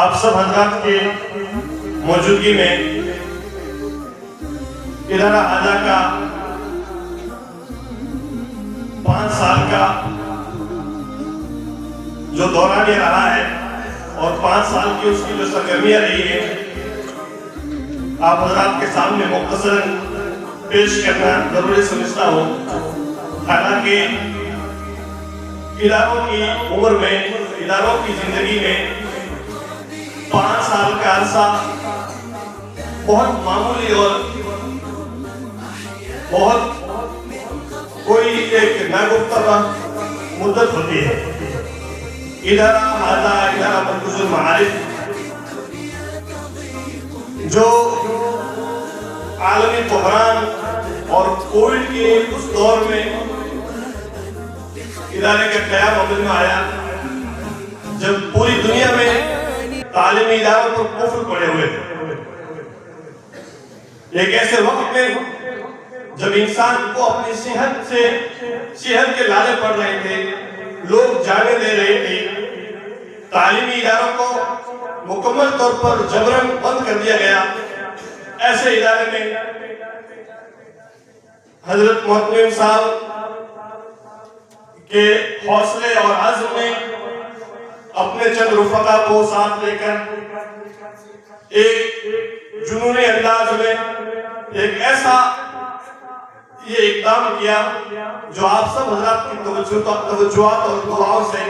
آپ سب حضرات کے موجودگی میں ادارہ حاجہ کا 5 سال کا جو دوران یہ رہا ہے اور 5 سال کی اس کی جو سرگرمیاں رہی ہیں آپ حضرات کے سامنے مختصراً پیش کرنا ضروری سمجھتا ہوں۔ حالانکہ اداروں کی عمر میں، اداروں کی زندگی میں 5 سال کا عرصہ بہت معمولی اور بہت کوئی ایک ناگفتہ مدت ہوتی ہے۔ ادارہ حاجہ، ادارہ مرکز المعارف جو عالمی بحران اور کووڈ کے اس دور میں ادارے کا قیام عمل میں آیا، جب پوری دنیا میں تعلیمی اداروں پر قفل پڑے ہوئے تھے، ایک ایسے وقت میں جب انسان کو اپنی صحت کے لالے پڑ رہے تھے، لوگ جانے دے رہے تھے، تعلیمی اداروں کو مکمل طور پر جبراً بند کر دیا گیا، ایسے ادارے میں حضرت محتمم صاحب کے حوصلے اور عزم نے اپنے چند رفقا کو ساتھ لے کر ایک جنونی انداز میں ایک ایسا یہ اقدام کیا جو آپ سب حضرات کی توجہات اور دعاؤں سے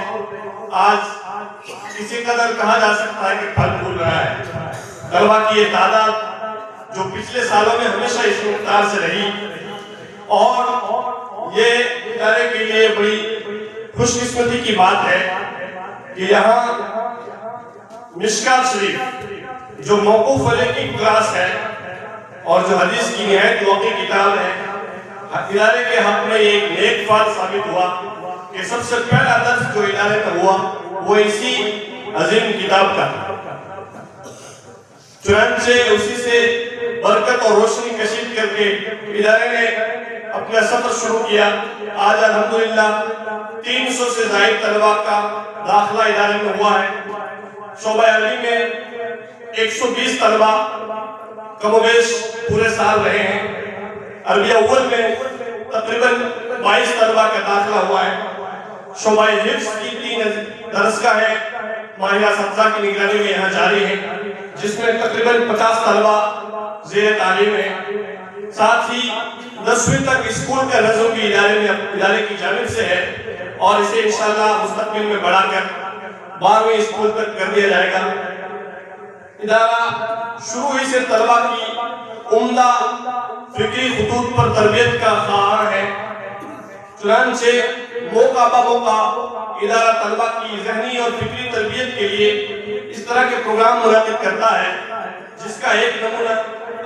آج کسی قدر کہا جا سکتا ہے کہ پھل پھول رہا ہے۔ طلبہ کی یہ تعداد جو پچھلے سالوں میں ہمیشہ اس مقدار سے رہی، اور یہ ادارے کے لیے بڑی خوش قسمتی کی بات ہے کہ یہاں مشکات شریف جو موقوف علیہ کی کلاس ہے اور جو حدیث کی نہایت واقعی کتاب ہے، ادارے کے حق میں ایک نیک فال ثابت ہوا کہ سب سے پہلا درس جو ادارے میں ہوا وہ اسی عظیم کتاب کا تھا۔ چنانچہ اسی سے برکت اور روشنی کشید کر کے ادارے نے اپنا سفر شروع کیا۔ آج الحمدللہ 300 سے زائد طلبہ کا داخلہ ادارے میں ہوا ہے۔ شعبہ عربی میں 120 طلبہ کم و بیش پورے سال رہے ہیں۔ عربی اول میں تقریباً 22 طلبہ کا داخلہ ہوا ہے۔ شعبہ حفظ کی 3 درسگاہ ہے، ماہرہ اساتذہ کی نگرانی میں یہاں جاری ہے، جس میں تقریباً 50 طلبہ زیر تعلیم ہیں۔ ساتھ ہی 10ویں تک اسکول کا نظم بھی ادارے کی جانب سے ہے، اور اسے انشاءاللہ مستقبل میں بڑھا کر 12ویں اسکول تک کر دیا جائے گا۔ ادارہ شروع ہی سے طلبہ کی عمدہ فکری خطوط پر تربیت کا خواہاں ہے۔ چنانچہ موقع بہ موقع ادارہ طلبہ کی ذہنی اور فکری تربیت کے لیے اس طرح کے پروگرام منعقد کرتا ہے، جس کا ایک نمونہ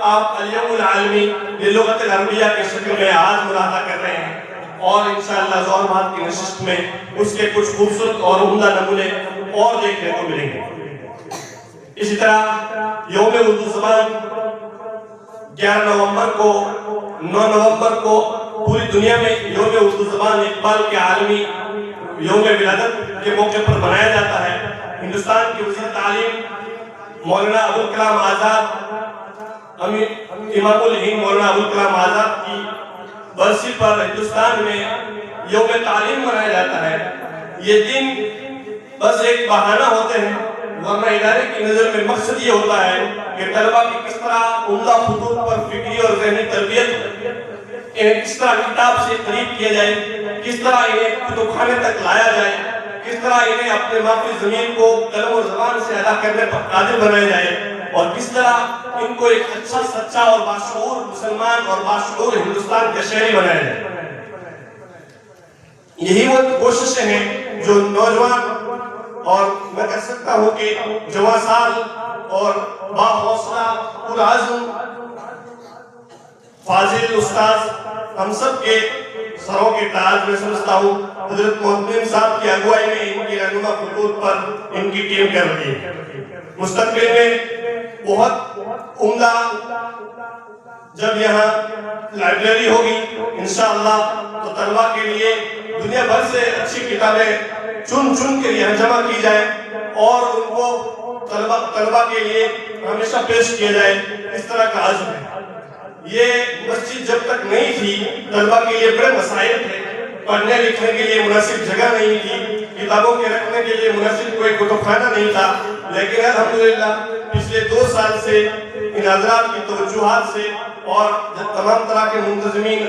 آپ الیوم العالمی للغت العربیہ کے شکل میں آج ملاحظہ کر رہے ہیں، اور انشاءاللہ ظہر مات کی نشست میں اس کے کچھ خوبصورت اور عمدہ نمونے اور دیکھنے کو ملیں گے۔ اسی طرح یوم اردو زبان 11 نومبر کو 9 نومبر کو پوری دنیا میں یوم اردو زبان اقبال کے عالمی یوم ولادت کے موقع پر منایا جاتا ہے۔ ہندوستان کے وزیر تعلیم مولانا ابوالکلام آزاد، امام الہند مولانا ابوالکلام آزاد کی برسی پر ہندوستان میں یوم تعلیم منایا جاتا ہے۔ یہ دن بس ایک بہانہ ہوتے ہیں، ورنہ ادارے کی نظر میں مقصد یہ ہوتا ہے کہ طلبہ کی کس طرح عمدہ خطوط پر فکری اور ذہنی تربیت، انہیں کس طرح کتاب سے قریب کیا جائے، کس طرح انہیں کتب خانے تک لایا جائے، کس طرح انہیں اپنے مادری زمین کو قلم و زبان سے ادا کرنے پر قادر بنایا جائے، اور کس طرح ان کو ایک اچھا سچا اور باشعور مسلمان اور باشعور ہندوستان کا شہری بنایا جائے۔ یہی وہ کوششیں ہیں جو نوجوان اور میں کہہ سکتا ہوں کہ جوان سال اور باحوصلہ پرعزم فاضل استاذ ہم سب کے سروں کے تاج میں سمجھتا ہوں حضرت محتمم صاحب کی اگوائی میں ان کی رہنما خطوط پر ان کی ٹیم کر رہی ہے۔ مستقبل میں بہت عمدہ جب یہاں لائبریری ہوگی انشاءاللہ تو طلبہ کے لیے دنیا بھر سے اچھی کتابیں چن کے یہاں جمع کی جائے اور ان کو طلبہ کے لیے ہمیشہ پیش کیا جائے، اس طرح کا عزم ہے۔ یہ مسجد جب تک نہیں تھی طلبہ کے لیے بڑے مسائل تھے، پڑھنے لکھنے کے لیے مناسب جگہ نہیں تھی، کتابوں کے رکھنے کے لیے مناسب کوئی کتب خانہ نہیں تھا، لیکن الحمدللہ پچھلے 2 سال سے ان حضرات کی توجہات سے اور تمام طرح کے منتظمین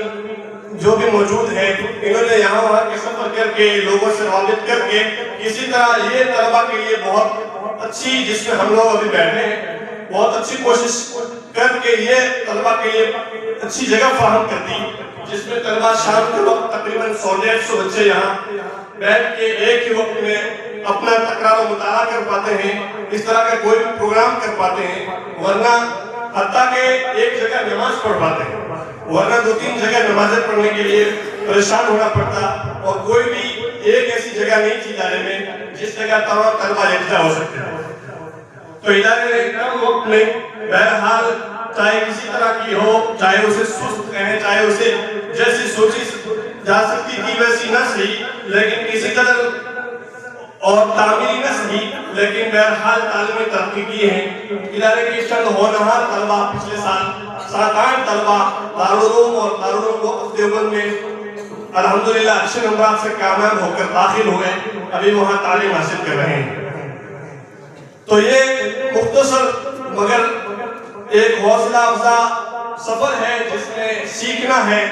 جو بھی موجود ہیں، انہوں نے یہاں وہاں کے سفر کر کے لوگوں سے رابط کر کے اسی طرح یہ طلبہ کے لیے بہت اچھی، جس میں ہم لوگ ابھی بیٹھے ہیں، بہت اچھی کوشش کر کے یہ طلبہ کے لیے اچھی جگہ فراہم کر دی، جس میں طلبہ شام کے وقت تقریباً 100-150 بچے یہاں بیٹھ کے ایک ہی وقت میں اپنا تکرار و مطالعہ کر پاتے ہیں، اس طرح کا کوئی بھی پروگرام کر پاتے ہیں، ورنہ حتیٰ کہ ایک جگہ نماز پڑھ پاتے ہیں، ورنہ 2-3 جگہ نمازیں پڑھنے کے لیے پریشان ہونا پڑتا، اور کوئی بھی ایک ایسی جگہ نہیں تھی ادارے میں جس جگہ تمام طلبہ یکجا ہو سکتے ہیں۔ تو ادارے نے کم وقت میں بہرحال چاہے کسی طرح کی ہو، چاہے اسے سست کہیں، چاہے اسے جیسی سوچی جا سکتی تھی ویسی نہ صحیح، لیکن کسی طرح اور تعمیری نہ صحیح، لیکن بہرحال تعلیمی ترقی کی ہے۔ ادارے کے چند ہونہار طلبہ پچھلے سال 7-8 طلبہ دارالعلوم اور دارالعلوم وقف دیوبند میں الحمدللہ اچھے نمبرات سے کامیاب ہو کر داخل ہوئے، ابھی وہاں تعلیم حاصل کر رہے ہیں۔ تو یہ مختصر مگر ایک حوصلہ افزا سفر ہے جس میں سیکھنا ہے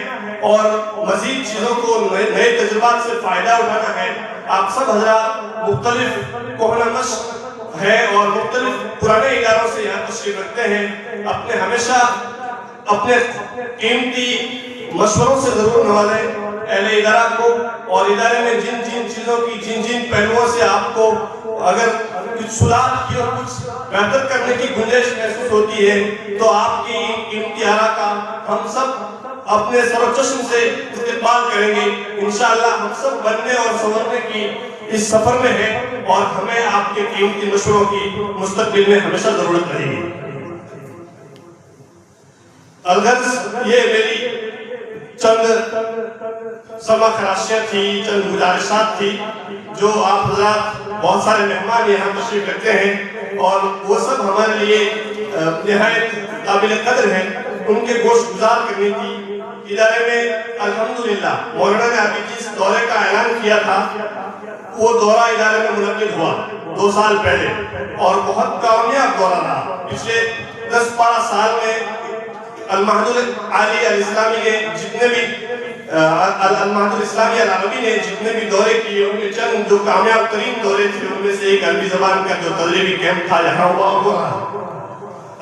اور مزید چیزوں کو نئے تجربات سے فائدہ اٹھانا ہے۔ آپ سب حضرات مختلف کوہنہ مشق ہے اور مختلف پرانے اداروں سے یہاں تشریف رکھتے ہیں، ہمیشہ اپنے قیمتی مشوروں سے ضرور نوازیں اہل ادارہ کو، اور ادارے میں جن چیزوں کی جن پہلوؤں سے آپ کو اگر کچھ سدھار کی اور کچھ بہتر کرنے کی گنجائش محسوس ہوتی ہے تو آپ کی قیمتی آراء کا ہم سب اپنے سر و چشم سے استقبال کریں گے۔ انشاءاللہ ہم سب بننے اور سنورنے کی اس سفر میں ہیں، اور ہمیں آپ کے قیمتی مشوروں کی مستقبل میں ہمیشہ ضرورت رہے گی۔ الغرض یہ میری چند سما خراشیاں تھی، چند گزارشات تھی، جو آپ حضرات بہت سارے مہمان یہاں تشریف رکھتے ہیں اور وہ سب ہمارے لیے نہایت قابل قدر ہیں، ان کے گوشت گزار کرنی تھی۔ ادارے میں الحمدللہ مولانا نے ابھی جس دورے کا اعلان کیا تھا وہ دورہ ادارے میں منعقد ہوا 2 سال پہلے، اور بہت کامیاب دورہ رہا۔ پچھلے 10-12 سال میں المعہد العالی الاسلامی نے جتنے بھی المعہد الاسلامی العربی نے جتنے بھی دورے کیے، ان میں چند جو کامیاب ترین دورے تھے ان میں سے ایک عربی زبان کا جو تدریبی کیمپ تھا یہاں ہوا وہ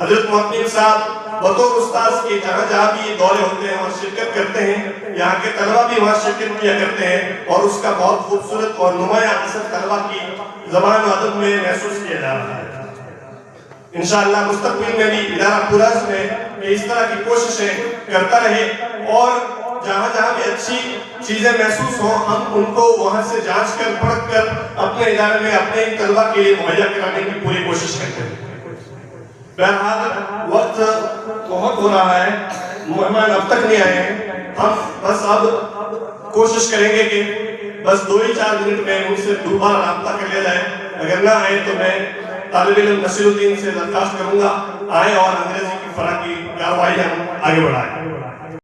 حضرت محتمین صاحب بطور استاذ کے جہاں بھی یہ دورے ہوتے ہیں اور شرکت کرتے ہیں، یہاں کے طلبہ بھی وہاں شرکت کیا کرتے ہیں، اور اس کا بہت خوبصورت اور نمایاں اثر طلبہ کی زبان و ادب میں محسوس کیا جا رہا ہے۔ انشاءاللہ مستقبل میں بھی ادارہ پورا اس میں اس طرح کی کوششیں کرتا رہے، اور جہاں بھی اچھی چیزیں محسوس ہوں ہم ان کو وہاں سے جانچ کر پرکھ کر اپنے ادارے میں اپنے طلبہ کے لیے مہیا کرانے کی پوری کوشش کرتے ہیں۔ بہرحال وقت بہت ہو رہا ہے، مہمان اب تک نہیں آئے ہیں، ہم بس اب کوشش کریں گے کہ بس 2-4 منٹ میں ان سے دوبارہ رابطہ کر لیا جائے، اگر نہ آئے تو میں طالب علم نصیر الدین سے درخواست کروں گا آئیں اور انگریزی کی فرق کی کارروائی ہم آگے بڑھائیں۔